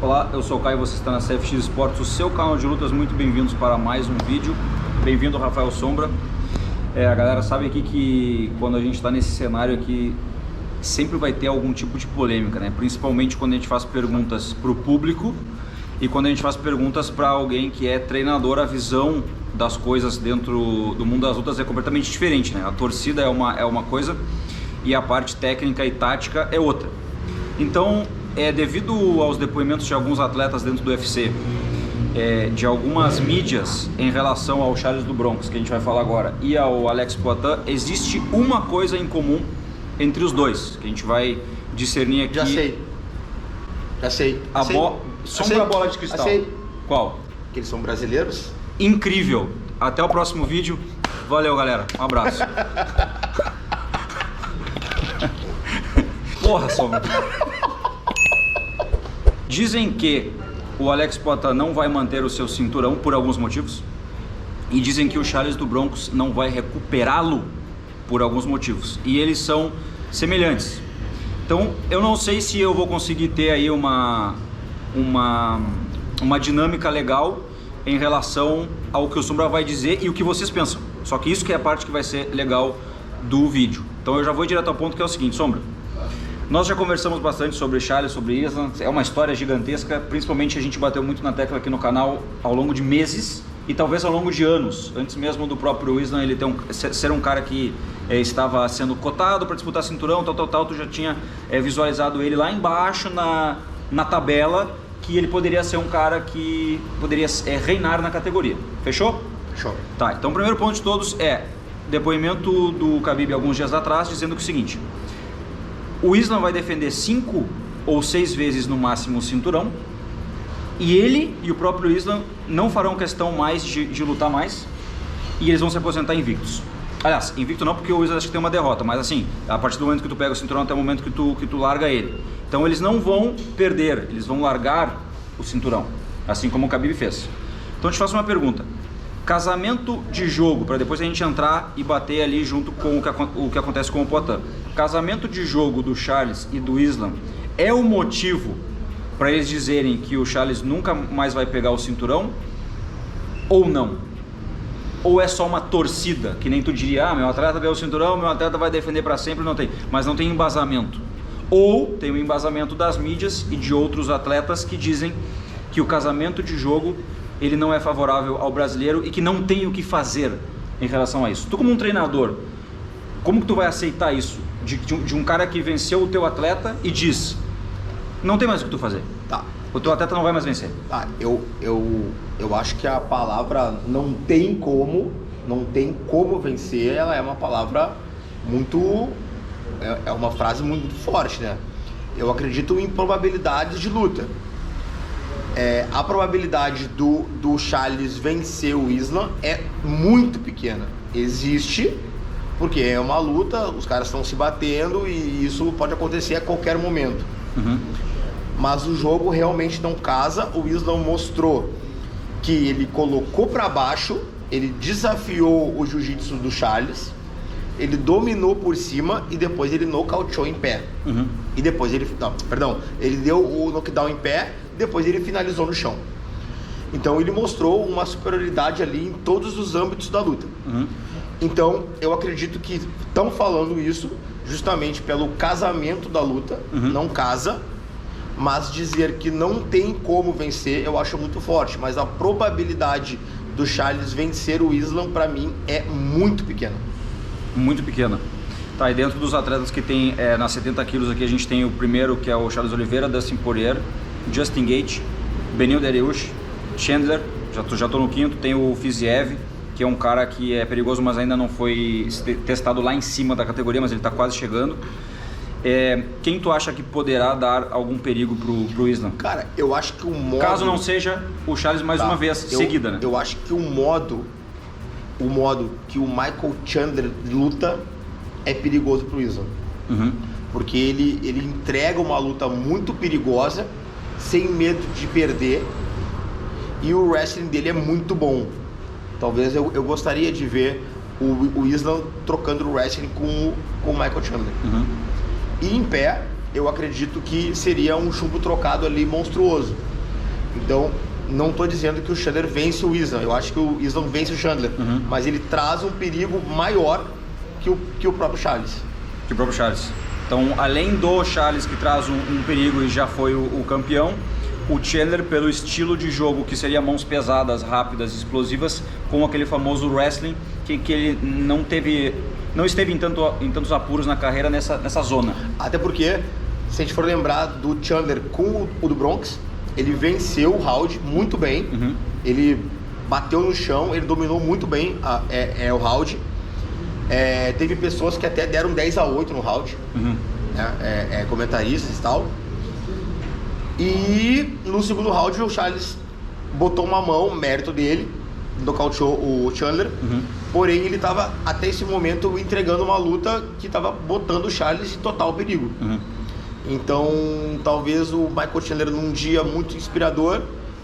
Olá, eu sou o Caio e você está na CFX Esportes, o seu canal de lutas. Muito bem-vindos para mais um vídeo. Bem-vindo, Rafael Sombra. A galera sabe aqui que quando a gente está nesse cenário aqui, sempre vai ter algum tipo de polêmica, né? Principalmente quando a gente faz perguntas para o público e quando a gente faz perguntas para alguém que é treinador. A visão das coisas dentro do mundo das lutas é completamente diferente, né? A torcida é uma coisa e a parte técnica e tática é outra. Então, devido aos depoimentos de alguns atletas dentro do UFC, de algumas mídias em relação ao Charles do Bronx, que a gente vai falar agora, e ao Alex Poatan, existe uma coisa em comum entre os dois, que a gente vai discernir aqui. Já sei. Sombra a bola de cristal. Sei. Qual? Que eles são brasileiros? Incrível. Até o próximo vídeo. Valeu, galera. Um abraço. Porra, Sombra. Dizem que o Alex Poatan não vai manter o seu cinturão por alguns motivos. E dizem que o Charles do Bronx não vai recuperá-lo por alguns motivos. E eles são semelhantes. Então, eu não sei se eu vou conseguir ter aí uma dinâmica legal em relação ao que o Sombra vai dizer e o que vocês pensam. Só que isso que é a parte que vai ser legal do vídeo. Então eu já vou direto ao ponto, que é o seguinte, Sombra. Nós já conversamos bastante sobre Charles, sobre Islam, é uma história gigantesca, principalmente a gente bateu muito na tecla aqui no canal ao longo de meses e talvez ao longo de anos, antes mesmo do próprio Islam ele ser um cara que estava sendo cotado para disputar cinturão, tu já tinha visualizado ele lá embaixo na tabela, que ele poderia ser um cara que poderia reinar na categoria. Fechou? Fechou. Tá, então o primeiro ponto de todos depoimento do Khabib alguns dias atrás, dizendo que o seguinte: o Islam vai defender 5 ou 6 vezes no máximo o cinturão, e ele e o próprio Islam não farão questão mais de lutar mais, e eles vão se aposentar invictos. Aliás, invicto não, porque o Islam acho que tem uma derrota, mas assim, a partir do momento que tu pega o cinturão até o momento que tu larga ele. Então eles não vão perder, eles vão largar o cinturão, assim como o Khabib fez. Então eu te faço uma pergunta: casamento de jogo, para depois a gente entrar e bater ali junto com o que acontece com o Poatan. Casamento de jogo do Charles e do Islam é o motivo para eles dizerem que o Charles nunca mais vai pegar o cinturão, ou não? Ou é só uma torcida, que nem tu diria, meu atleta ganhou o cinturão, meu atleta vai defender para sempre, não tem, mas não tem embasamento. Ou tem o embasamento das mídias e de outros atletas que dizem que o casamento de jogo ele não é favorável ao brasileiro e que não tem o que fazer em relação a isso. Tu, como um treinador, como que tu vai aceitar isso? De um cara que venceu o teu atleta e diz, não tem mais o que tu fazer. Tá. O teu atleta não vai mais vencer. Tá, eu acho que a palavra não tem como vencer, ela é uma palavra muito... É uma frase muito forte, né? Eu acredito em probabilidades de luta. A probabilidade do Charles vencer o Islam é muito pequena. Existe, porque é uma luta, os caras estão se batendo e isso pode acontecer a qualquer momento. Uhum. Mas o jogo realmente não casa. O Islam mostrou que ele colocou para baixo, ele desafiou o jiu-jitsu do Charles, ele dominou por cima e depois ele nocauteou em pé. Uhum. E depois ele deu o knockdown em pé, depois ele finalizou no chão. Então ele mostrou uma superioridade ali em todos os âmbitos da luta. Uhum. Então eu acredito que estão falando isso justamente pelo casamento da luta. Uhum. Não casa, mas dizer que não tem como vencer eu acho muito forte, mas a probabilidade do Charles vencer o Islam para mim é muito pequena. Muito pequena. Tá, e dentro dos atletas que tem nas 70 quilos aqui, a gente tem o primeiro, que é o Charles Oliveira, Dustin Poirier, Justin Gaethje, Beneil Dariush, Chandler, já tô no quinto, tem o Fiziev, que é um cara que é perigoso, mas ainda não foi testado lá em cima da categoria, mas ele tá quase chegando. Quem tu acha que poderá dar algum perigo pro Islam? Cara, eu acho que o modo... Caso não seja o Charles mais uma vez, seguida, né? Eu acho que o modo que o Michael Chandler luta é perigoso pro Islam. Uhum. Porque ele entrega uma luta muito perigosa, sem medo de perder, e o wrestling dele é muito bom. Talvez eu gostaria de ver o Islam trocando o wrestling com o Michael Chandler. Uhum. E em pé, eu acredito que seria um chumbo trocado ali monstruoso. Então, não estou dizendo que o Chandler vence o Islam, eu acho que o Islam vence o Chandler, mas ele traz um perigo maior que o próprio Charles. Que o próprio Charles. Então, além do Charles, que traz um perigo e já foi o campeão, o Chandler, pelo estilo de jogo, que seria mãos pesadas, rápidas, explosivas, com aquele famoso wrestling, que ele não esteve em tantos apuros na carreira nessa zona. Até porque, se a gente for lembrar do Chandler com o do Bronx, ele venceu o round muito bem, ele bateu no chão, ele dominou muito bem o round. Teve pessoas que até deram 10-8 no round, comentaristas e tal. E no segundo round o Charles botou uma mão, mérito dele, nocauteou o Chandler, porém ele estava até esse momento entregando uma luta que estava botando o Charles em total perigo. Então talvez o Michael Chandler, num dia muito inspirador,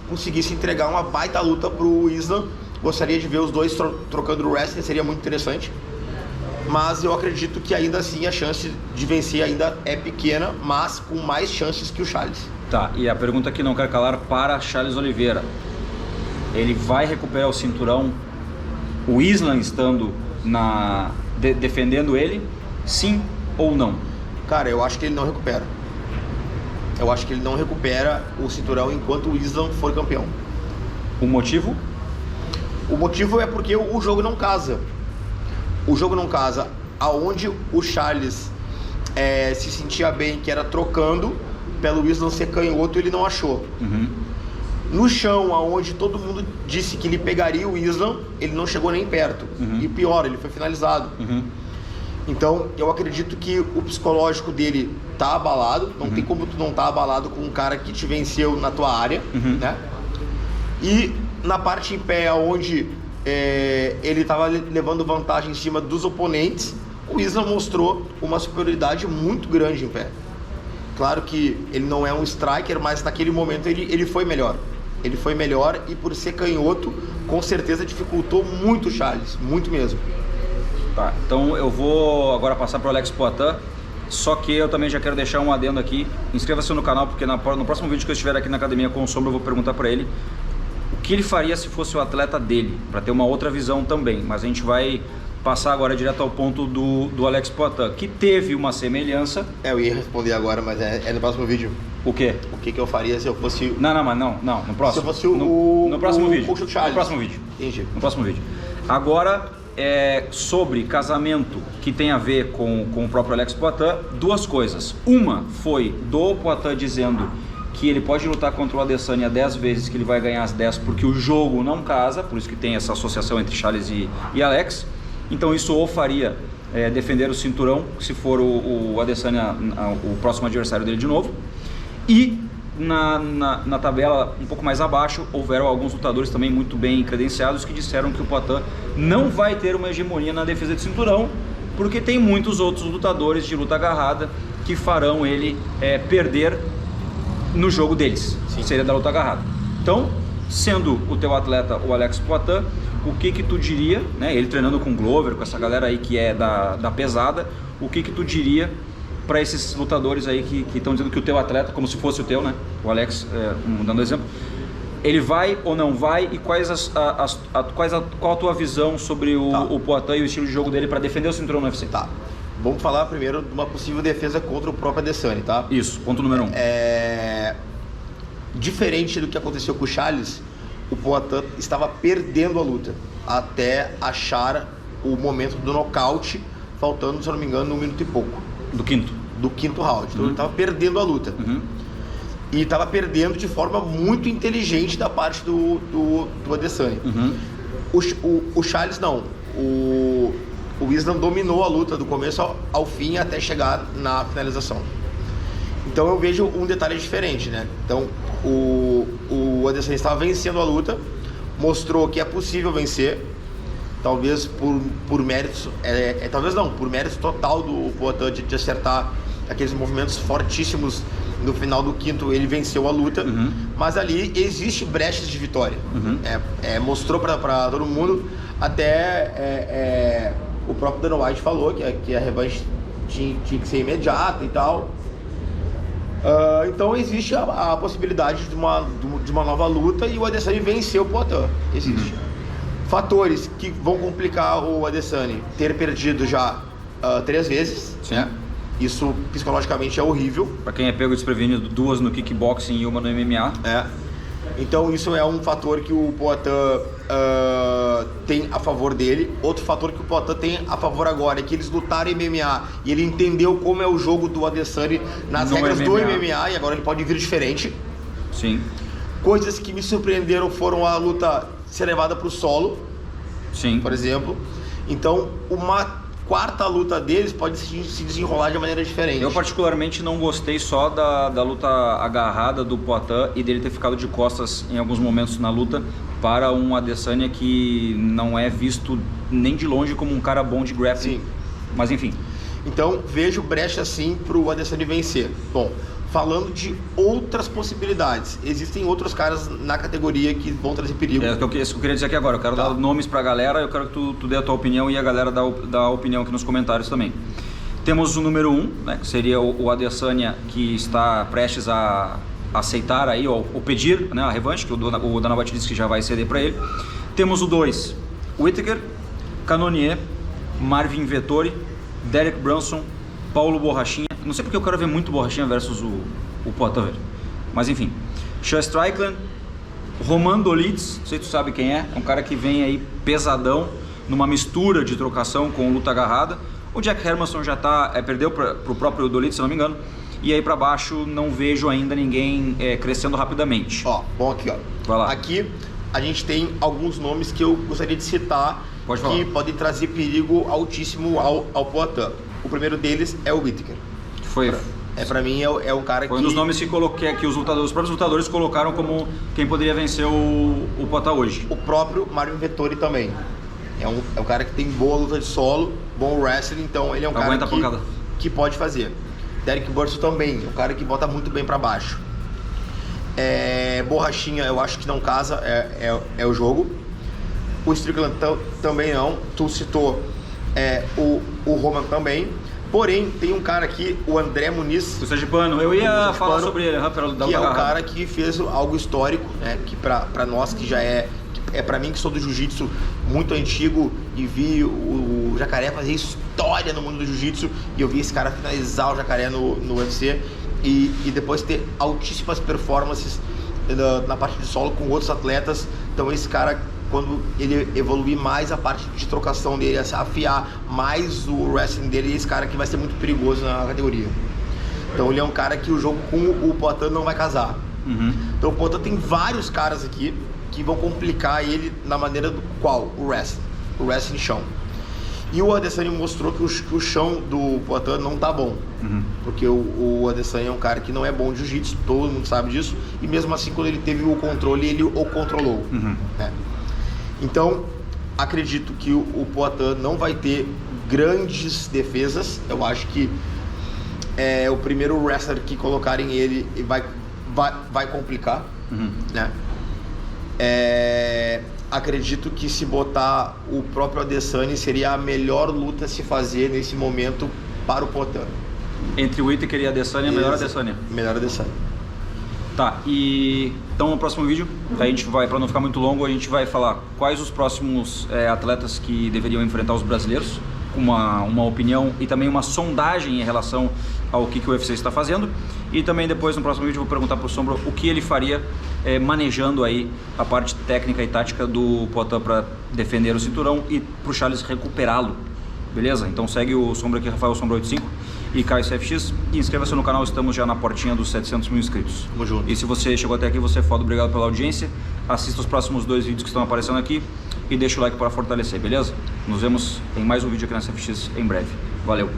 conseguisse entregar uma baita luta pro Islam. Gostaria de ver os dois trocando wrestling, seria muito interessante. Mas eu acredito que ainda assim a chance de vencer ainda é pequena, mas com mais chances que o Charles. Tá, e a pergunta que não quer calar para Charles Oliveira: ele vai recuperar o cinturão, o Islam estando defendendo ele, sim ou não? Cara, eu acho que ele não recupera. Eu acho que ele não recupera o cinturão enquanto o Islam for campeão. O motivo? O motivo é porque o jogo não casa. O jogo não casa. Aonde o Charles se sentia bem, que era trocando, pelo Islam ser canhoto, ele não achou. No chão, aonde todo mundo disse que ele pegaria o Islam, ele não chegou nem perto. E pior, ele foi finalizado. Então, eu acredito que o psicológico dele tá abalado. Não tem como tu não tá abalado com um cara que te venceu na tua área, né? E na parte em pé, onde ele estava levando vantagem em cima dos oponentes, o Islam mostrou uma superioridade muito grande em pé. Claro que ele não é um striker, mas naquele momento ele foi melhor. Ele foi melhor e, por ser canhoto, com certeza dificultou muito o Charles, muito mesmo. Tá, então eu vou agora passar para o Alex Poitin, só que eu também já quero deixar um adendo aqui. Inscreva-se no canal, porque no próximo vídeo que eu estiver aqui na Academia com o Sombra, eu vou perguntar para ele o que ele faria se fosse o atleta dele, para ter uma outra visão também. Mas a gente vai passar agora direto ao ponto do Alex Poitin, que teve uma semelhança. Eu ia responder agora, mas é no próximo vídeo. O quê? O que eu faria se eu fosse... Não, no próximo. Se eu fosse no próximo vídeo. O Charles. No próximo vídeo. Entendi. No próximo vídeo. Agora, sobre casamento, que tem a ver com o próprio Alex Poitin, duas coisas. Uma foi do Poitin dizendo que ele pode lutar contra o Adesanya 10 vezes, que ele vai ganhar as 10 porque o jogo não casa, por isso que tem essa associação entre Charles e Alex. Então isso o faria defender o cinturão, se for o Adesanya o próximo adversário dele de novo. E na tabela um pouco mais abaixo, houveram alguns lutadores também muito bem credenciados que disseram que o Poitin não vai ter uma hegemonia na defesa de cinturão, porque tem muitos outros lutadores de luta agarrada que farão ele perder no jogo deles. Sim. Seria da luta agarrada. Então, sendo o teu atleta o Alex Poitin, o que tu diria, né, ele treinando com o Glover, com essa galera aí que é da pesada, o que tu diria para esses lutadores aí que estão dizendo que o teu atleta, como se fosse o teu, né, o Alex, dando exemplo, ele vai ou não vai, e qual a tua visão sobre o Poitin e o estilo de jogo dele para defender o cinturão no UFC? Tá. Vamos falar primeiro de uma possível defesa contra o próprio Adesanya, tá? Isso, ponto número 1. Diferente do que aconteceu com o Charles, o Poitin estava perdendo a luta até achar o momento do nocaute, faltando, se eu não me engano, 1 minuto e pouco. Do quinto round. Então ele estava perdendo a luta. E estava perdendo de forma muito inteligente da parte do Adesanya. O Charles não. O Islam dominou a luta do começo ao fim até chegar na finalização. Então eu vejo um detalhe diferente, né? Então o Adesanya estava vencendo a luta, mostrou que é possível vencer, talvez por méritos, talvez não, por mérito total do Poitin de acertar aqueles movimentos fortíssimos. No final do quinto ele venceu a luta, mas ali existe brechas de vitória. Mostrou para todo mundo, até o próprio Dana White falou que a revanche tinha que ser imediata e tal. Então existe a possibilidade de uma nova luta e o Adesanya vencer o Poatan. Existe. Fatores que vão complicar o Adesanya: ter perdido já 3 vezes. Sim. Né? Isso psicologicamente é horrível. Pra quem é pego desprevenido, 2 no kickboxing e 1 no MMA. Então isso é um fator que o Poatan tem a favor dele. Outro fator que o Poatan tem a favor agora é que eles lutaram em MMA e ele entendeu como é o jogo do Adesanya nas regras do MMA e agora ele pode vir diferente. Sim. Coisas que me surpreenderam foram a luta ser levada para o solo. Sim. Por exemplo. Então uma quarta luta deles pode se desenrolar de maneira diferente. Eu particularmente não gostei só da luta agarrada do Poatan e dele ter ficado de costas em alguns momentos na luta para um Adesanya que não é visto nem de longe como um cara bom de grappling. Sim. Mas enfim. Então vejo brecha sim para o Adesanya vencer. Bom, falando de outras possibilidades, existem outros caras na categoria que vão trazer perigo. É isso que eu queria dizer aqui agora. Eu quero dar nomes pra galera, eu quero que tu dê a tua opinião e a galera dá a opinião aqui nos comentários também. Temos o número 1, né, que seria o Adesanya, que está prestes a aceitar aí, ou pedir, né, a revanche, que o Dana White disse que já vai ceder para ele. Temos o 2, Whittaker, Cannonier, Marvin Vettori, Derek Brunson, Paulo Borrachinha. Não sei porque eu quero ver muito Borrachinha versus o Poatan, velho. Mas enfim. Sean Strickland, Roman Dolidze, não sei se tu sabe quem é. É um cara que vem aí pesadão, numa mistura de trocação com luta agarrada. O Jack Hermanson já perdeu pro próprio Dolidze, se não me engano. E aí pra baixo não vejo ainda ninguém crescendo rapidamente. Bom aqui, Vai lá. Aqui a gente tem alguns nomes que eu gostaria de citar que podem trazer perigo altíssimo ao Poatan. O primeiro deles é o Whittaker. Pra mim é um cara foi um dos nomes que coloquei que os próprios lutadores colocaram como quem poderia vencer o Poatan hoje. O próprio Marvin Vettori também. É um cara que tem boa luta de solo, bom wrestling, então ele é um cara que pode fazer. Derek Brunson também, um cara que bota muito bem pra baixo. Borrachinha eu acho que não casa, é o jogo. O Strickland também não. Tu citou o Roman também. Porém, tem um cara aqui, o André Muniz. O sergipano, eu ia falar sobre ele, que é um cara que fez algo histórico, né? Que pra nós que já pra mim que sou do jiu-jitsu muito antigo e vi o Jacaré fazer história no mundo do jiu-jitsu e eu vi esse cara finalizar o Jacaré no UFC e depois ter altíssimas performances na parte de solo com outros atletas. Então esse cara, quando ele evoluir mais a parte de trocação dele, afiar mais o wrestling dele, esse cara que vai ser muito perigoso na categoria. Então ele é um cara que o jogo com o Poatan não vai casar. Então o Poatan tem vários caras aqui que vão complicar ele na maneira do qual? O wrestling chão. E o Adesanya mostrou que o chão do Poatan não tá bom. Porque o Adesanya é um cara que não é bom de jiu-jitsu, todo mundo sabe disso, e mesmo assim quando ele teve o controle, ele o controlou. Então, acredito que o Poatan não vai ter grandes defesas. Eu acho que o primeiro wrestler que colocarem ele vai complicar, né? Acredito que se botar o próprio Adesanya seria a melhor luta a se fazer nesse momento para o Poatan. Entre o Whittaker e a Adesanya, melhor Adesanya. Melhor Adesanya. Tá, e então no próximo vídeo, a gente vai, para não ficar muito longo, a gente vai falar quais os próximos atletas que deveriam enfrentar os brasileiros, uma opinião e também uma sondagem em relação ao que o UFC está fazendo. E também depois no próximo vídeo eu vou perguntar para o Sombra o que ele faria manejando aí a parte técnica e tática do Poatan para defender o cinturão e para o Charles recuperá-lo. Beleza? Então segue o Sombra aqui, Rafael Sombra 85 e Caio CFX, e inscreva-se no canal, estamos já na portinha dos 700 mil inscritos. Tamo junto. E se você chegou até aqui, você é foda, obrigado pela audiência, assista os próximos 2 vídeos que estão aparecendo aqui e deixa o like para fortalecer, beleza? Nos vemos em mais um vídeo aqui na CFX em breve. Valeu!